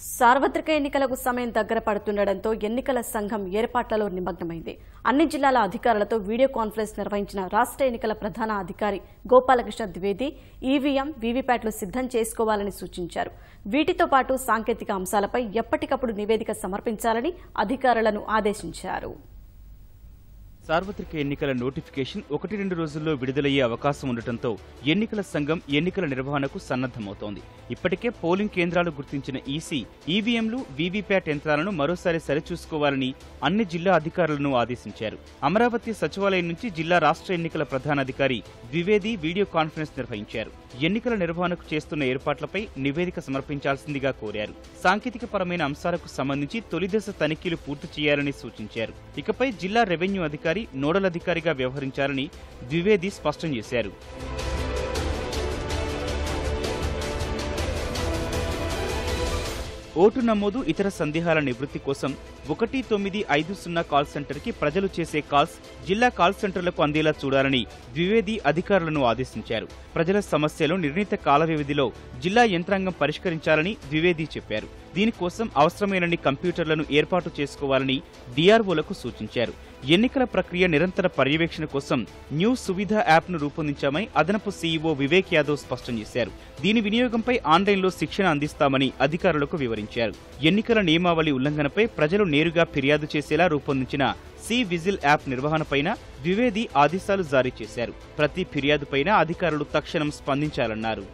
సార్వత్రిక ఎన్నికలకు సమయం దగ్గర పడుతుండటంతో ఎన్నికల సంఘం ఏర్పాట్లలో నిమగ్నమైంది. అన్ని జిల్లాల అధికారులతో వీడియో కాన్ఫరెన్స్ నిర్వహించిన రాష్ట్ర ఎన్నికల ప్రధాన అధికారి గోపాలకృష్ణ ద్వివేది ఈవీఎం, వీవీప్యాట్లు సిద్ధం చేసుకోవాలని సూచించారు. వీటితో పాటు సాంకేతిక అంశాలపై ఎప్పటికప్పుడు నివేదిక సమర్పించాలని అధికారులను ఆదేశించారు. సార్వత్రిక ఎన్నికల నోటిఫికేషన్ 1-2 రోజుల్లో విడుదలయ్యే అవకాశం ఉండటంతో ఎన్నికల సంఘం ఎన్నికల నిర్వహణకు సన్నద్దమవుతోంది. ఇప్పటికే పోలింగ్ కేంద్రాలు గుర్తించిన ఈసీ ఈవీఎంలు, వీవీప్యాట్ యంత్రాలను మరోసారి సరిచూసుకోవాలని అన్ని జిల్లా అధికారులను ఆదేశించారు. అమరావతి సచివాలయం నుంచి జిల్లా రాష్ట్ర ఎన్నికల ప్రధానాధికారి ద్వివేది వీడియో కాన్ఫరెన్స్ నిర్వహించారు. ఎన్నికల నిర్వహణకు చేస్తున్న ఏర్పాట్లపై నివేదిక సమర్పించాల్సిందిగా కోరారు. సాంకేతిక పరమైన అంశాలకు సంబంధించి తొలిదశ తనిఖీలు పూర్తి చేయాలని సూచించారు. ఇకపై జిల్లా రెవెన్యూ అధికారి నోడల్ అధికారిగా వ్యవహరించాలని ద్వివేది స్పష్టం చేశారు. ఓటు నమోదు, ఇతర సందేహాల నివృత్తి కోసం 1950 కాల్ సెంటర్కి ప్రజలు చేసే కాల్స్ జిల్లా కాల్ సెంటర్లకు అందేలా చూడాలని ద్వివేది అధికారులను ఆదేశించారు. ప్రజల సమస్యలు నిర్ణీత కాల వ్యవధిలో జిల్లా యంత్రాంగం పరిష్కరించాలని ద్వివేది చెప్పారు. దీనికోసం అవసరమైనన్ని కంప్యూటర్లను ఏర్పాటు చేసుకోవాలని డిఆర్ఓలకు సూచించారు. ఎన్నికల ప్రక్రియ నిరంతర పర్యవేక్షణ కోసం న్యూ సువిధ యాప్ను రూపొందించామని అదనపు సీఈఓ వివేక్ యాదవ్ స్పష్టం చేశారు. దీని వినియోగంపై ఆన్లైన్లో శిక్షణ అందిస్తామని అధికారులకు వివరించారు. ఎన్నికల నియమావళి ఉల్లంఘనపై ప్రజలు నేరుగా ఫిర్యాదు చేసేలా రూపొందించిన సి విజిల్ యాప్ నిర్వహణపైన ద్వివేది ఆదేశాలు జారీ చేశారు. ప్రతి ఫిర్యాదుపైన అధికారులు తక్షణం స్పందించాలన్నారు.